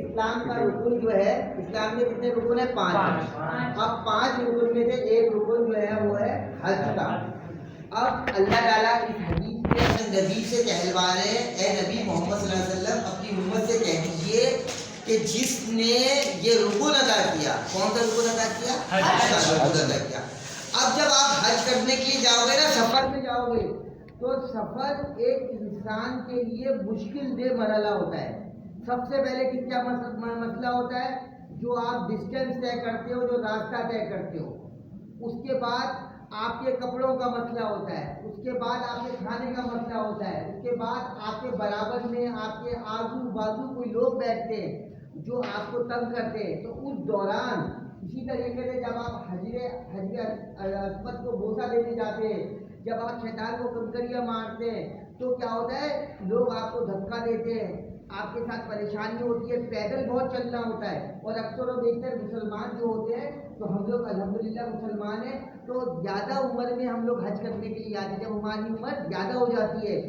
اسلام کا رکن جو ہے، اسلام کے کتنے رکن ہیں؟ 5۔ اب 5 رکن میں سے ایک رکن جو ہے وہ ہے حج کا۔ اب اللہ تعالیٰ اس حدیث کے اپنے نبی سے کہلوا رہے ہیں، اے نبی محمد صلی اللہ علیہ وسلم اپنی امت سے کہہ دیجیے کہ جس نے یہ رکن ادا کیا، کون سا رکن ادا کیا؟ حج کا رکن ادا کیا۔ اب جب آپ حج کرنے کے لیے جاؤ گے نا، سفر میں جاؤ گے، تو سفر ایک انسان کے لیے مشکل دہ مرحلہ ہوتا ہے۔ سب سے پہلے کیا مسئلہ ہوتا ہے؟ جو آپ ڈسٹینس طے کرتے ہو، جو راستہ طے کرتے ہو، اس کے بعد آپ کے کپڑوں کا مسئلہ ہوتا ہے، اس کے بعد آپ کے کھانے کا مسئلہ ہوتا ہے، اس کے بعد آپ کے برابر میں آپ کے آزو بازو کوئی لوگ بیٹھتے ہیں جو آپ کو تنگ کرتے ہیں۔ تو اس دوران اسی طریقے سے جب آپ حجر اسود کو بوسہ دینے جاتے ہیں، جب آپ شیطان کو کنکریاں مارتے ہیں، تو کیا ہوتا ہے؟ لوگ آپ کو دھکا دیتے ہیں، آپ کے ساتھ پریشانی ہوتی ہے، پیدل بہت چلنا ہوتا ہے۔ اور اکثر و بیشتر مسلمان جو ہوتے ہیں، تو ہم لوگ الحمدللہ مسلمان ہیں، تو زیادہ عمر میں ہم لوگ حج کرنے کے لیے آتے ہیں۔ جب ہماری عمر زیادہ ہو جاتی ہے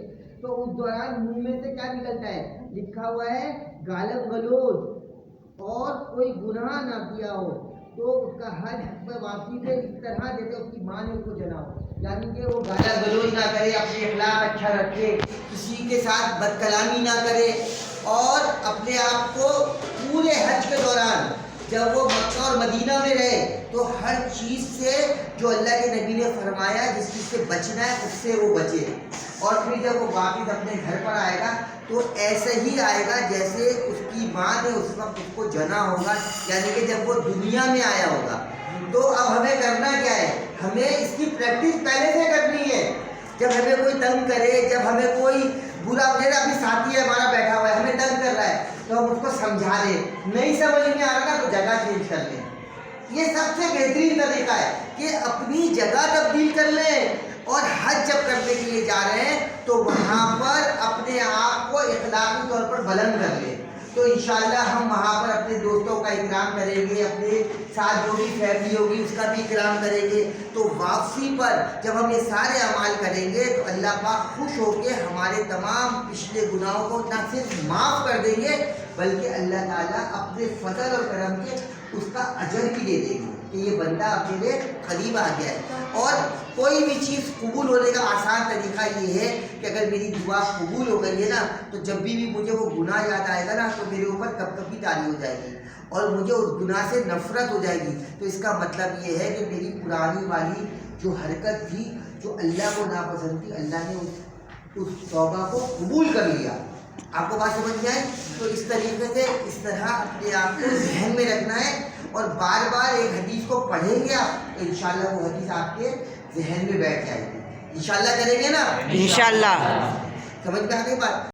تو اس دوران منہ میں سے کیا نکلتا ہے؟ لکھا ہوا ہے گالب غلوظ، اور کوئی گناہ نہ کیا ہو تو اس کا حج پر واپسی سے اس طرح جیسے اس کی ماں نے اس کو جنا ہو، یعنی کہ وہ گالا گلوچ نہ کرے، اپنے اخلاق اچھا رکھے، کسی کے ساتھ بد کلامی نہ کرے، اور اپنے آپ کو پورے حج کے دوران جب وہ مکہ اور مدینہ میں رہے تو ہر چیز سے جو اللہ کے نبی نے فرمایا جس چیز سے بچنا ہے اس سے وہ بچے، اور پھر جب وہ واپس اپنے گھر پر آئے گا تو ایسے ہی آئے گا جیسے اس کی ماں نے اس وقت اس کو جنا ہوگا، یعنی کہ جب وہ دنیا میں آیا ہوگا۔ تو اب ہمیں کرنا کیا ہے؟ ہمیں اس کی پریکٹس پہلے سے کرنی ہے۔ جب ہمیں کوئی تنگ کرے، جب ہمیں کوئی برا اپنی ساتھی ہے ہمارا بیٹھا ہوا ہے، ہمیں تنگ کر رہا ہے، تو ہم اس کو سمجھا دیں، نہیں سمجھ میں آ رہا تو جگہ چینج کر لیں۔ یہ سب سے بہترین طریقہ ہے کہ اپنی جگہ تبدیل کر لیں، اور حج جب کرنے کے لیے جا رہے ہیں تو وہاں پر اپنے آپ کو اخلاقی طور پر بلند کر لیں۔ تو انشاءاللہ ہم وہاں پر اپنے دوستوں کا اکرام کریں گے، اپنے ساتھ جو بھی فیملی ہوگی اس کا بھی اکرام کریں گے۔ تو واپسی پر جب ہم یہ سارے اعمال کریں گے تو اللہ پاک خوش ہو کے ہمارے تمام پچھلے گناہوں کو نہ صرف معاف کر دیں گے بلکہ اللہ تعالیٰ اپنے فضل اور کرم کے اس کا اجر بھی دے دیں گے کہ یہ بندہ آپ کے لیے قریب آ گیا ہے۔ اور کوئی بھی چیز قبول ہونے کا آسان طریقہ یہ ہے کہ اگر میری دعا قبول ہو گئی ہے نا، تو جب بھی مجھے وہ گناہ یاد آئے گا نا تو میرے اوپر کب کبھی طاری ہو جائے گی اور مجھے اس گناہ سے نفرت ہو جائے گی۔ تو اس کا مطلب یہ ہے کہ میری پرانی والی جو حرکت تھی جو اللہ کو ناپسند تھی، اللہ نے اس توبہ کو قبول کر لیا۔ آپ کو بات سمجھ میں آئی؟ تو اس طریقے سے اس طرح اپنے آپ کو ذہن میں رکھنا ہے، اور بار بار ایک حدیث کو پڑھیں گے آپ تو انشاءاللہ وہ حدیث آپ کے ذہن میں بیٹھ جائے گی۔ انشاءاللہ کریں گے نا؟ انشاءاللہ۔ سمجھ میں آ گئی بات؟